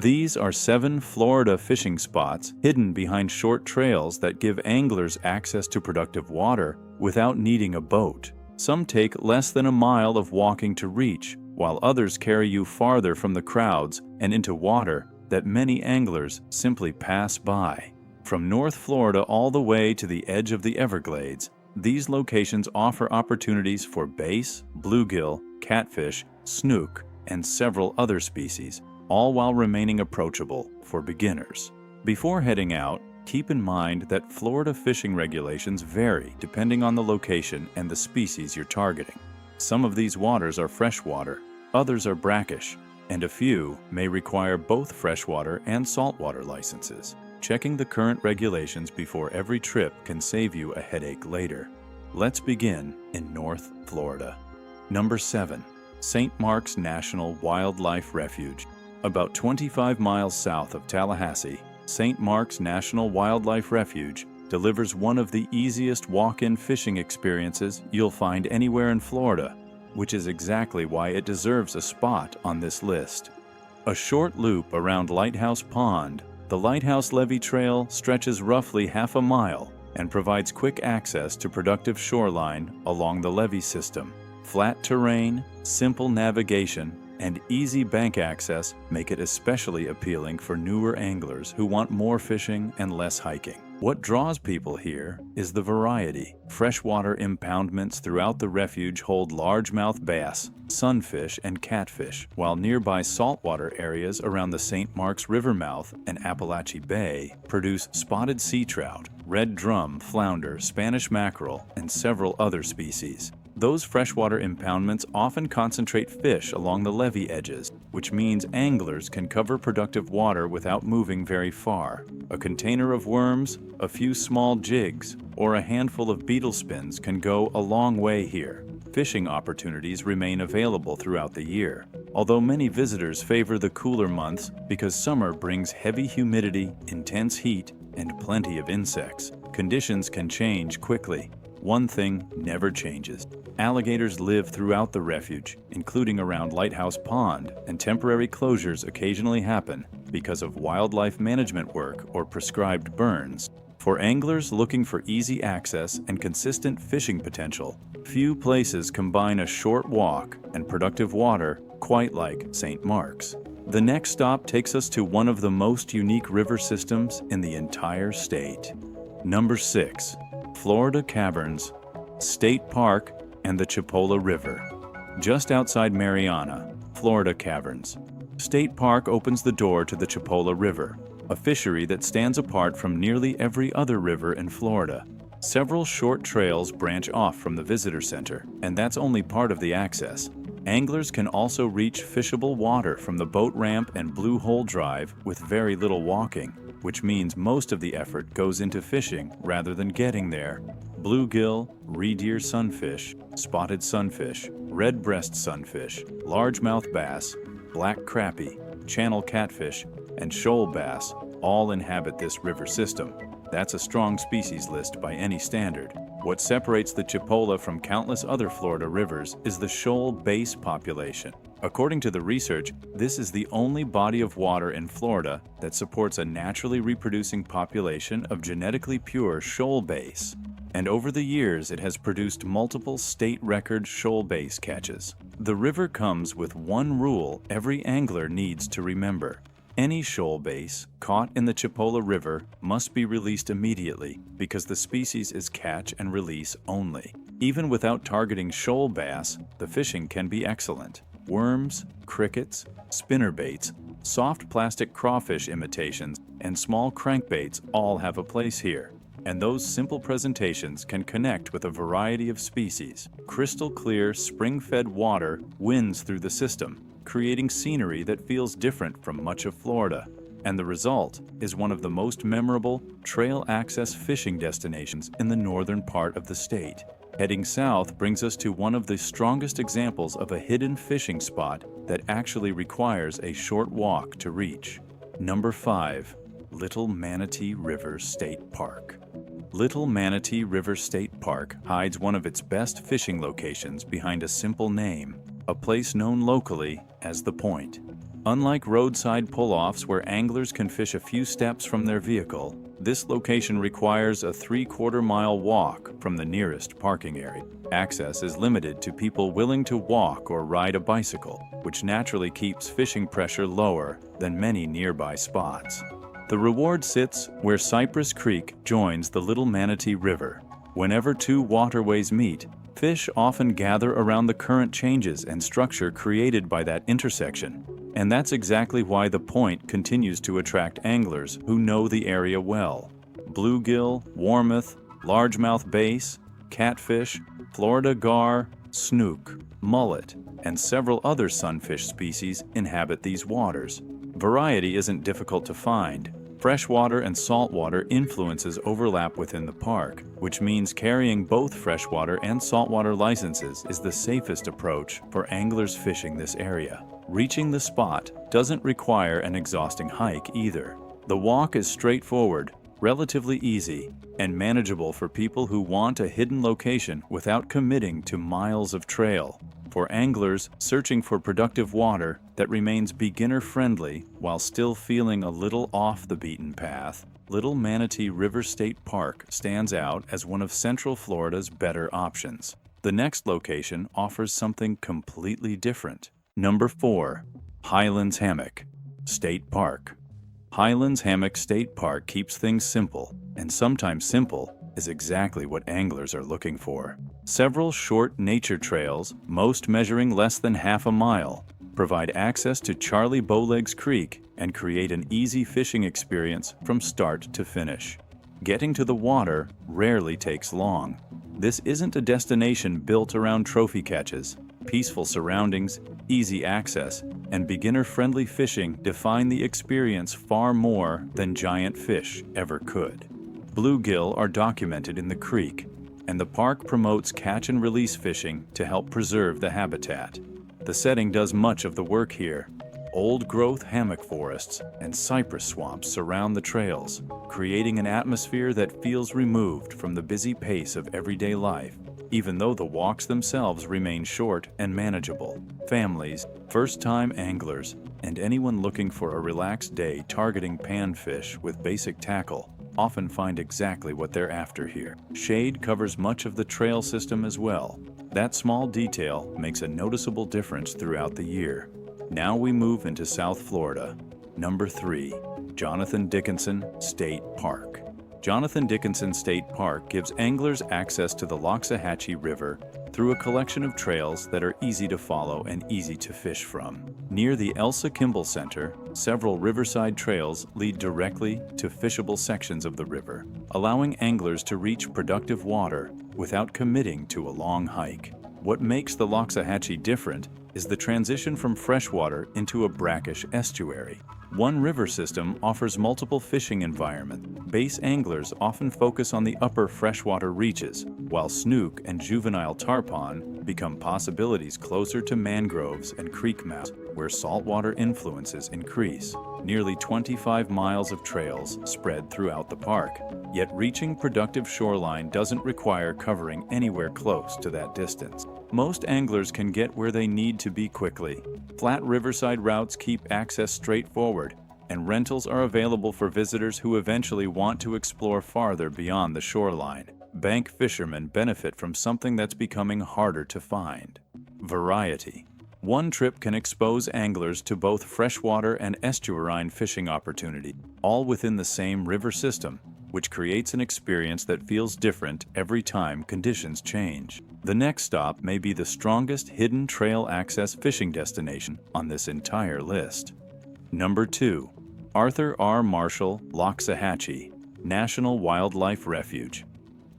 These are 7 Florida fishing spots hidden behind short trails that give anglers access to productive water without needing a boat. Some take less than a mile of walking to reach, while others carry you farther from the crowds and into water that many anglers simply pass by. From North Florida all the way to the edge of the Everglades, these locations offer opportunities for bass, bluegill, catfish, snook, and several other species, all while remaining approachable for beginners. Before heading out, keep in mind that Florida fishing regulations vary depending on the location and the species you're targeting. Some of these waters are freshwater, others are brackish, and a few may require both freshwater and saltwater licenses. Checking the current regulations before every trip can save you a headache later. Let's begin in North Florida. Number 7. St. Mark's National Wildlife Refuge. About 25 miles south of Tallahassee, St. Mark's National Wildlife Refuge delivers one of the easiest walk-in fishing experiences you'll find anywhere in Florida, which is exactly why it deserves a spot on this list. A short loop around Lighthouse Pond, the Lighthouse Levee Trail stretches roughly half a mile and provides quick access to productive shoreline along the levee system. Flat terrain, simple navigation, and easy bank access make it especially appealing for newer anglers who want more fishing and less hiking. What draws people here is the variety. Freshwater impoundments throughout the refuge hold largemouth bass, sunfish, and catfish, while nearby saltwater areas around the St. Mark's River mouth and Appalachie Bay produce spotted sea trout, red drum, flounder, Spanish mackerel, and several other species. Those freshwater impoundments often concentrate fish along the levee edges, which means anglers can cover productive water without moving very far. A container of worms, a few small jigs, or a handful of beetle spins can go a long way here. Fishing opportunities remain available throughout the year, although many visitors favor the cooler months because summer brings heavy humidity, intense heat, and plenty of insects. Conditions can change quickly. One thing never changes. Alligators live throughout the refuge, including around Lighthouse Pond, and temporary closures occasionally happen because of wildlife management work or prescribed burns. For anglers looking for easy access and consistent fishing potential, few places combine a short walk and productive water quite like St. Mark's. The next stop takes us to one of the most unique river systems in the entire state. Number 6. Florida Caverns, State Park, and the Chipola River. Just outside Marianna, Florida Caverns. State Park opens the door to the Chipola River, a fishery that stands apart from nearly every other river in Florida. Several short trails branch off from the visitor center, and that's only part of the access. Anglers can also reach fishable water from the boat ramp and Blue Hole Drive with very little walking, which means most of the effort goes into fishing rather than getting there. Bluegill, reed-ear sunfish, spotted sunfish, red-breast sunfish, largemouth bass, black crappie, channel catfish, and shoal bass all inhabit this river system. That's a strong species list by any standard. What separates the Chipola from countless other Florida rivers is the shoal bass population. According to the research, this is the only body of water in Florida that supports a naturally reproducing population of genetically pure shoal bass. And over the years, it has produced multiple state record shoal bass catches. The river comes with one rule every angler needs to remember. Any shoal bass caught in the Chipola River must be released immediately because the species is catch and release only. Even without targeting shoal bass, the fishing can be excellent. Worms, crickets, spinnerbaits, soft plastic crawfish imitations, and small crankbaits all have a place here. And those simple presentations can connect with a variety of species. Crystal clear, spring-fed water winds through the system, creating scenery that feels different from much of Florida. And the result is one of the most memorable trail access fishing destinations in the northern part of the state. Heading south brings us to one of the strongest examples of a hidden fishing spot that actually requires a short walk to reach. Number 5. Little Manatee River State Park. Little Manatee River State Park hides one of its best fishing locations behind a simple name, a place known locally as The Point. Unlike roadside pull-offs where anglers can fish a few steps from their vehicle, this location requires a 3/4-mile walk from the nearest parking area. Access is limited to people willing to walk or ride a bicycle, which naturally keeps fishing pressure lower than many nearby spots. The reward sits where Cypress Creek joins the Little Manatee River. Whenever two waterways meet, fish often gather around the current changes and structure created by that intersection. And that's exactly why the point continues to attract anglers who know the area well. Bluegill, warmouth, largemouth bass, catfish, Florida gar, snook, mullet, and several other sunfish species inhabit these waters. Variety isn't difficult to find. Freshwater and saltwater influences overlap within the park, which means carrying both freshwater and saltwater licenses is the safest approach for anglers fishing this area. Reaching the spot doesn't require an exhausting hike either. The walk is straightforward, relatively easy, and manageable for people who want a hidden location without committing to miles of trail. For anglers searching for productive water that remains beginner-friendly while still feeling a little off the beaten path, Little Manatee River State Park stands out as one of Central Florida's better options. The next location offers something completely different. Number 4. Highlands Hammock State Park. Highlands Hammock State Park keeps things simple, and sometimes simple is exactly what anglers are looking for. Several short nature trails, most measuring less than half a mile, provide access to Charlie Bowlegs Creek and create an easy fishing experience from start to finish. Getting to the water rarely takes long. This isn't a destination built around trophy catches. Peaceful surroundings, easy access, and beginner-friendly fishing define the experience far more than giant fish ever could. Bluegill are documented in the creek, and the park promotes catch-and-release fishing to help preserve the habitat. The setting does much of the work here. Old-growth hammock forests and cypress swamps surround the trails, creating an atmosphere that feels removed from the busy pace of everyday life, even though the walks themselves remain short and manageable. Families, first-time anglers, and anyone looking for a relaxed day targeting panfish with basic tackle often find exactly what they're after here. Shade covers much of the trail system as well. That small detail makes a noticeable difference throughout the year. Now we move into South Florida. Number 3. Jonathan Dickinson State Park. Jonathan Dickinson State Park gives anglers access to the Loxahatchee River through a collection of trails that are easy to follow and easy to fish from. Near the Elsa Kimball Center, several riverside trails lead directly to fishable sections of the river, allowing anglers to reach productive water without committing to a long hike. What makes the Loxahatchee different is the transition from freshwater into a brackish estuary. One river system offers multiple fishing environments. Bass anglers often focus on the upper freshwater reaches, while snook and juvenile tarpon become possibilities closer to mangroves and creek mouths, where saltwater influences increase. Nearly 25 miles of trails spread throughout the park, yet reaching productive shoreline doesn't require covering anywhere close to that distance. Most anglers can get where they need to be quickly. Flat riverside routes keep access straightforward, and rentals are available for visitors who eventually want to explore farther beyond the shoreline. Bank fishermen benefit from something that's becoming harder to find: variety. One trip can expose anglers to both freshwater and estuarine fishing opportunity, all within the same river system, which creates an experience that feels different every time conditions change. The next stop may be the strongest hidden trail access fishing destination on this entire list. Number 2. Arthur R. Marshall Loxahatchee National Wildlife Refuge.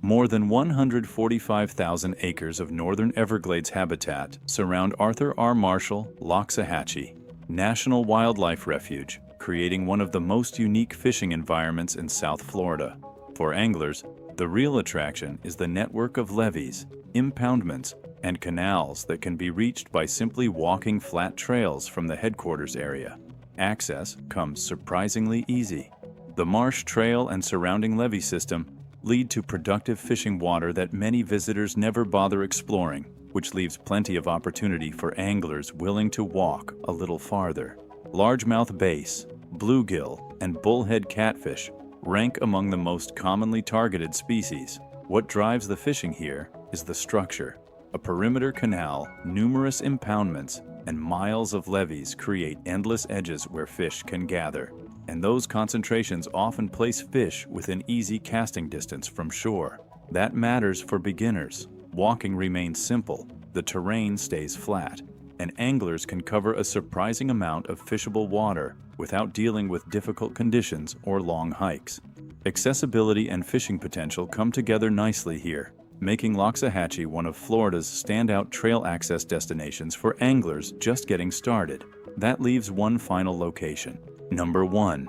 More than 145,000 acres of northern Everglades habitat surround Arthur R. Marshall Loxahatchee National Wildlife Refuge, creating one of the most unique fishing environments in South Florida. For anglers, the real attraction is the network of levees, impoundments, and canals that can be reached by simply walking flat trails from the headquarters area. Access comes surprisingly easy. The Marsh Trail and surrounding levee system lead to productive fishing water that many visitors never bother exploring, which leaves plenty of opportunity for anglers willing to walk a little farther. Largemouth bass, bluegill, and bullhead catfish rank among the most commonly targeted species. What drives the fishing here is the structure. A perimeter canal, numerous impoundments, and miles of levees create endless edges where fish can gather. And those concentrations often place fish within easy casting distance from shore. That matters for beginners. Walking remains simple, the terrain stays flat, and anglers can cover a surprising amount of fishable water without dealing with difficult conditions or long hikes. Accessibility and fishing potential come together nicely here, making Loxahatchee one of Florida's standout trail access destinations for anglers just getting started. That leaves one final location. Number 1.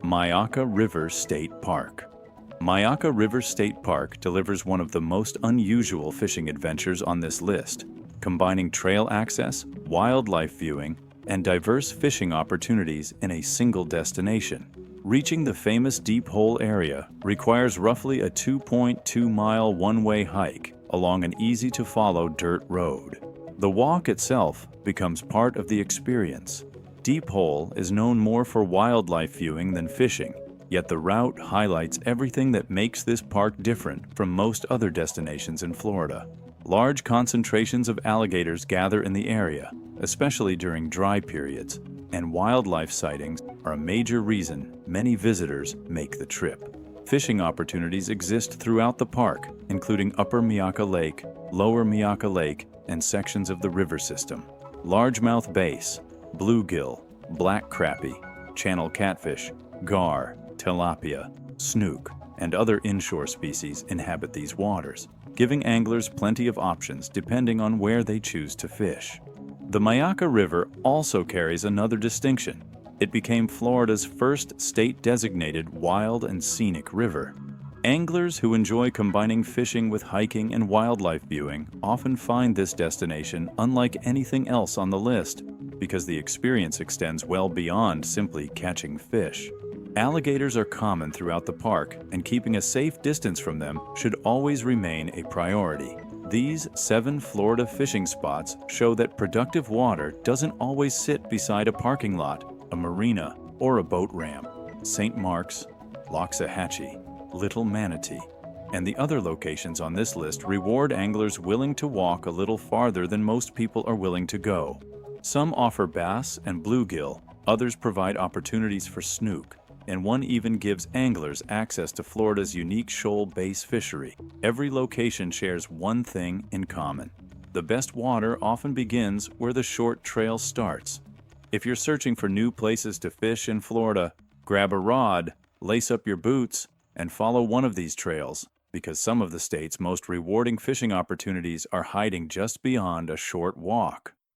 Myakka River State Park. Myakka River State Park delivers one of the most unusual fishing adventures on this list, combining trail access, wildlife viewing, and diverse fishing opportunities in a single destination. Reaching the famous Deep Hole area requires roughly a 2.2-mile one-way hike along an easy-to-follow dirt road. The walk itself becomes part of the experience. Deep Hole is known more for wildlife viewing than fishing, yet the route highlights everything that makes this park different from most other destinations in Florida. Large concentrations of alligators gather in the area, especially during dry periods, and wildlife sightings are a major reason many visitors make the trip. Fishing opportunities exist throughout the park, including Upper Myakka Lake, Lower Myakka Lake, and sections of the river system. Largemouth bass, bluegill, black crappie, channel catfish, gar, tilapia, snook, and other inshore species inhabit these waters, giving anglers plenty of options depending on where they choose to fish. The Myakka River also carries another distinction. It became Florida's first state-designated wild and scenic river. Anglers who enjoy combining fishing with hiking and wildlife viewing often find this destination unlike anything else on the list because the experience extends well beyond simply catching fish. Alligators are common throughout the park, and keeping a safe distance from them should always remain a priority. These 7 Florida fishing spots show that productive water doesn't always sit beside a parking lot, a marina, or a boat ramp. St. Mark's, Loxahatchee, Little Manatee, and the other locations on this list reward anglers willing to walk a little farther than most people are willing to go. Some offer bass and bluegill, others provide opportunities for snook, and one even gives anglers access to Florida's unique shoal bass fishery. Every location shares one thing in common. The best water often begins where the short trail starts. If you're searching for new places to fish in Florida, grab a rod, lace up your boots, and follow one of these trails, because some of the state's most rewarding fishing opportunities are hiding just beyond a short walk.